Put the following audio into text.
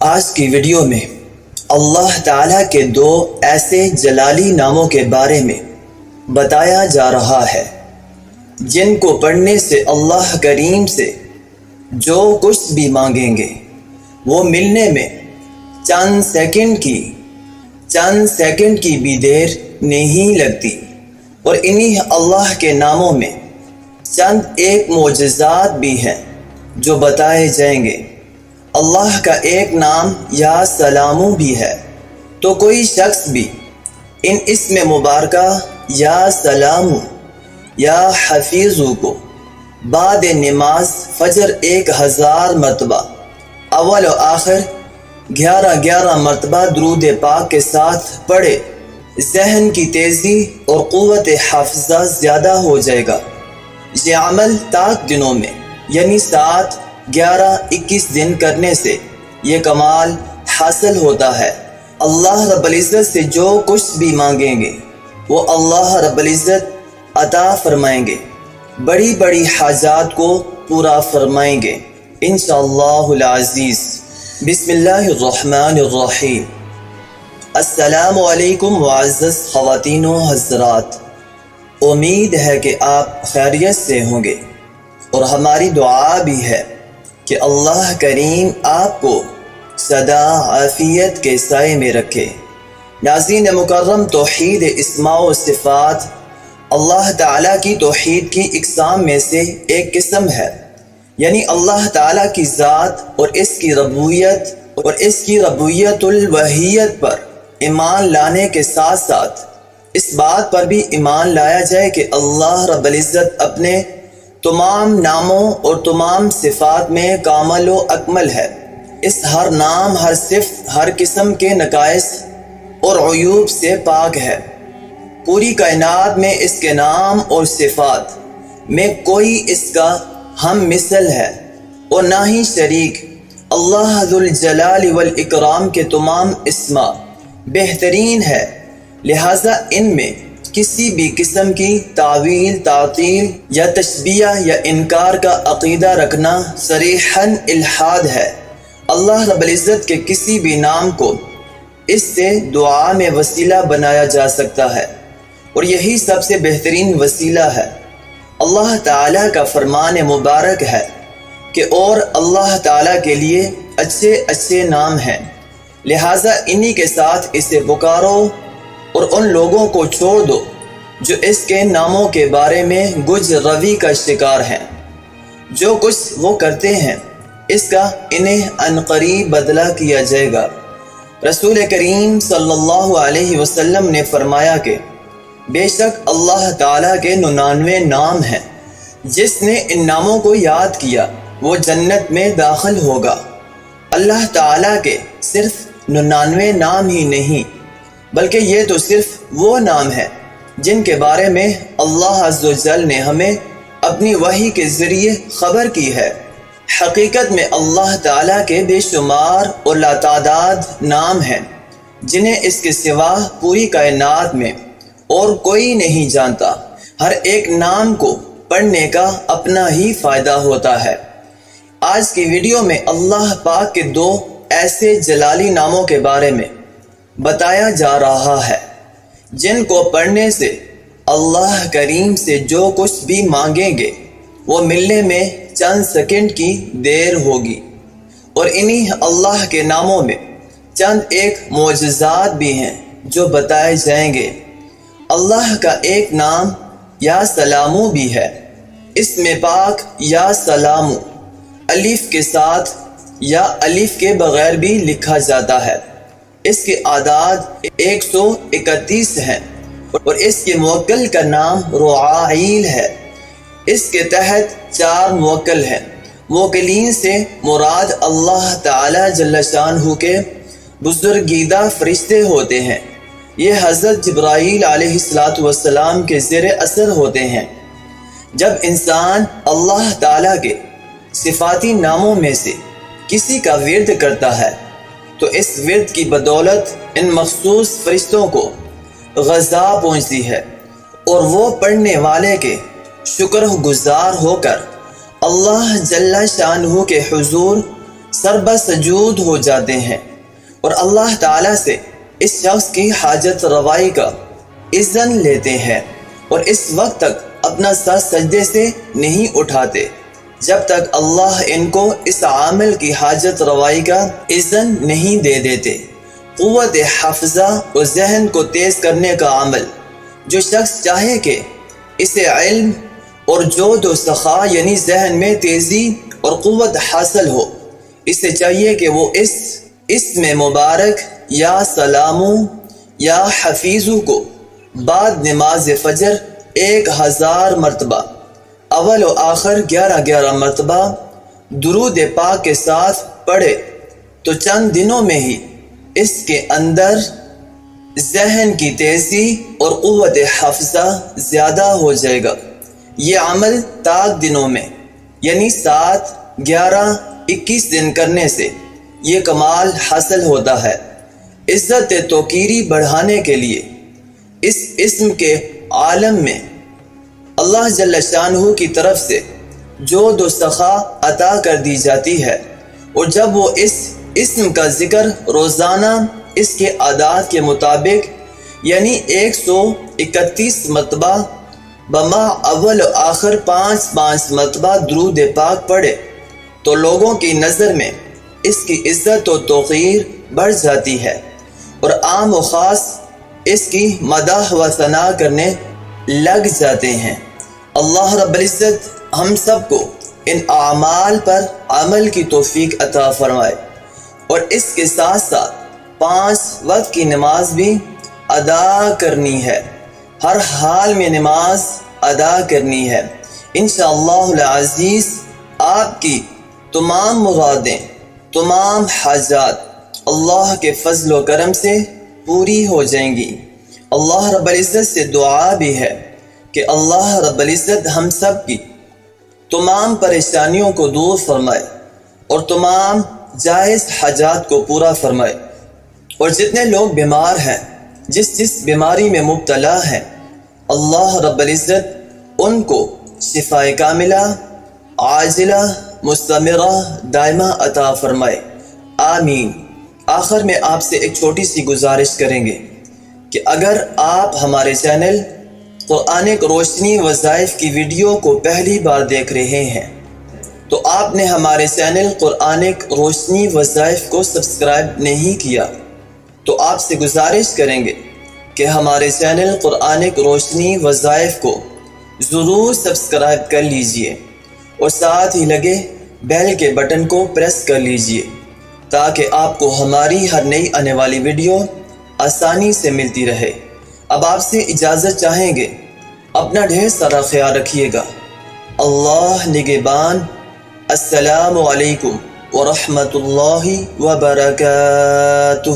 آج کی ویڈیو میں اللہ تعالیٰ کے دو ایسے جلالی ناموں کے بارے میں بتایا جا رہا ہے جن کو پڑھنے سے اللہ کریم سے جو کچھ بھی مانگیں گے وہ ملنے میں چند سیکنڈ کی بھی دیر نہیں لگتی۔ اور انہی اللہ کے ناموں میں چند ایک معجزات بھی ہیں جو بتائے جائیں گے۔ اللہ کا ایک نام یا سلامو بھی ہے، تو کوئی شخص بھی ان اسم مبارکہ یا سلامو یا حفیظو کو بعد نماز فجر 1000 مرتبہ اول و آخر 11 مرتبہ درود پاک کے ساتھ پڑھے، ذہن کی تیزی اور قوت حافظہ زیادہ ہو جائے گا۔ یہ عمل طاق دنوں میں یعنی 7، 11، 21 دن کرنے سے یہ کمال حاصل ہوتا ہے۔ اللہ رب العزت سے جو کچھ بھی مانگیں گے وہ اللہ رب العزت عطا فرمائیں گے، بڑی بڑی حاجات کو پورا فرمائیں گے انشاءاللہ العزیز۔ بسم اللہ الرحمن الرحیم۔ السلام علیکم معزز خواتین و حضرات، امید ہے کہ آپ خیریت سے ہوں گے، اور ہماری دعا بھی ہے کہ اللہ کریم آپ کو سدا عافیت کے سائے میں رکھے۔ ناظرین مکرم، توحید اسماء و صفات اللہ تعالیٰ کی توحید کی اقسام میں سے ایک قسم ہے، یعنی اللہ تعالیٰ کی ذات اور اس کی ربوبیت الوحیت پر ایمان لانے کے ساتھ ساتھ اس بات پر بھی ایمان لایا جائے کہ اللہ رب العزت اپنے تمام ناموں اور تمام صفات میں کامل و اکمل ہے۔ اس ہر نام، ہر صفت، ہر قسم کے نقائص اور عیوب سے پاک ہے۔ پوری کائنات میں اس کے نام اور صفات میں کوئی اس کا ہم مثل ہے اور نہ ہی شریک۔ اللہ ذو الجلال والاکرام کے تمام اسماء بہترین ہے، لہٰذا ان میں کسی بھی قسم کی تعویل، تعطیل یا تشبیہ یا انکار کا عقیدہ رکھنا صریحاً الحاد ہے۔ اللہ رب العزت کے کسی بھی نام کو اس سے دعا میں وسیلہ بنایا جا سکتا ہے، اور یہی سب سے بہترین وسیلہ ہے۔ اللہ تعالیٰ کا فرمان مبارک ہے کہ اور اللہ تعالیٰ کے لیے اچھے نام ہیں، لہٰذا انہی کے ساتھ اسے پکارو اور ان لوگوں کو چھوڑ دو جو اس کے ناموں کے بارے میں گج روی کا شکار ہیں۔ جو کچھ وہ کرتے ہیں اس کا انہیں عنقریب بدلہ کیا جائے گا۔ رسول کریم صلی اللہ علیہ وسلم نے فرمایا کہ بے شک اللہ تعالیٰ کے 99 نام ہیں، جس نے ان ناموں کو یاد کیا وہ جنت میں داخل ہوگا۔ اللہ تعالیٰ کے صرف 99 نام ہی نہیں بلکہ یہ تو صرف وہ نام ہے جن کے بارے میں اللہ عز و جل نے ہمیں اپنی وحی کے ذریعے خبر کی ہے۔ حقیقت میں اللہ تعالیٰ کے بے شمار اور لاتعداد نام ہیں جنہیں اس کے سوا پوری کائنات میں اور کوئی نہیں جانتا۔ ہر ایک نام کو پڑھنے کا اپنا ہی فائدہ ہوتا ہے۔ آج کی ویڈیو میں اللہ پاک کے دو ایسے جلالی ناموں کے بارے میں بتایا جا رہا ہے جن کو پڑھنے سے اللہ کریم سے جو کچھ بھی مانگیں گے وہ ملنے میں چند سیکنڈ کی دیر ہوگی۔ اور انہی اللہ کے ناموں میں چند ایک معجزات بھی ہیں جو بتائے جائیں گے۔ اللہ کا ایک نام یا سلامو بھی ہے۔ اسم پاک یا سلامو الف کے ساتھ یا الف کے بغیر بھی لکھا جاتا ہے۔ اس کے اعداد 131 ہیں اور اس کے موکل کا نام رعائیل ہے۔ اس کے تحت 4 موکل ہیں۔ موکلین سے مراد اللہ تعالی جل شانہ کے بزرگیدہ فرشتے ہوتے ہیں۔ یہ حضرت جبرائیل علیہ السلام کے زیر اثر ہوتے ہیں۔ جب انسان اللہ تعالیٰ کے صفاتی ناموں میں سے کسی کا ورد کرتا ہے تو اس ورد کی بدولت ان مخصوص فرشتوں کو غذا پہنچتی ہے، اور وہ پڑھنے والے کے شکر گزار ہو کر اللہ جل شانہ کے حضور سربسجود ہو جاتے ہیں اور اللہ تعالیٰ سے اس شخص کی حاجت روائی کا اذن لیتے ہیں، اور اس وقت تک اپنا سر سجدے سے نہیں اٹھاتے جب تک اللہ ان کو اس عمل کی حاجت روائی کا اذن نہیں دے دیتے۔ قوت حافظہ اور ذہن کو تیز کرنے کا عمل، جو شخص چاہے کہ اسے علم اور جود و سخا یعنی ذہن میں تیزی اور قوت حاصل ہو، اسے چاہیے کہ وہ اس اسم مبارک یا سلامو یا حفیظو کو بعد نماز فجر 1000 مرتبہ، اول و آخر 11 مرتبہ درود پاک کے ساتھ پڑھے تو چند دنوں میں ہی اس کے اندر ذہن کی تیزی اور قوت حافظہ زیادہ ہو جائے گا۔ یہ عمل طاق دنوں میں یعنی 7، 11، 21 دن کرنے سے یہ کمال حاصل ہوتا ہے۔ عزت توقیری بڑھانے کے لیے اس اسم کے عالم میں اللہ جل شانہ کی طرف سے جود و سخا عطا کر دی جاتی ہے، اور جب وہ اس اسم کا ذکر روزانہ اس کے عادات کے مطابق یعنی 131 مرتبہ بما اول و آخر 5 مرتبہ درود پاک پڑھے تو لوگوں کی نظر میں اس کی عزت و توقیر بڑھ جاتی ہے، اور عام و خاص اس کی مدح و ثنا کرنے لگ جاتے ہیں۔ اللہ رب العزت ہم سب کو ان اعمال پر عمل کی توفیق عطا فرمائے، اور اس کے ساتھ ساتھ 5 وقت کی نماز بھی ادا کرنی ہے، ہر حال میں نماز ادا کرنی ہے۔ انشاءاللہ العزیز آپ کی تمام مرادیں، تمام حاجات اللہ کے فضل و کرم سے پوری ہو جائیں گی۔ اللہ رب العزت سے دعا بھی ہے کہ اللہ رب العزت ہم سب کی تمام پریشانیوں کو دور فرمائے اور تمام جائز حاجات کو پورا فرمائے، اور جتنے لوگ بیمار ہیں، جس بیماری میں مبتلا ہیں، اللہ رب العزت ان کو شفاء کاملہ عاجلہ مستمرہ دائمہ عطا فرمائے، آمین۔ آخر میں آپ سے ایک چھوٹی سی گزارش کریں گے کہ اگر آپ ہمارے چینل قرآنک روشنی وظائف کی ویڈیو کو پہلی بار دیکھ رہے ہیں تو آپ نے ہمارے چینل قرآنک روشنی وظائف کو سبسکرائب نہیں کیا، تو آپ سے گزارش کریں گے کہ ہمارے چینل قرآنک روشنی وظائف کو ضرور سبسکرائب کر لیجئے، اور ساتھ ہی لگے بیل کے بٹن کو پریس کر لیجئے تاکہ آپ کو ہماری ہر نئی آنے والی ویڈیو آسانی سے ملتی رہے۔ اب آپ سے اجازت چاہیں گے، اپنا ڈھیر سارا خیال رکھیے گا۔ اللہ نگہبان۔ السلام علیکم ورحمۃ اللہ وبرکاتہ۔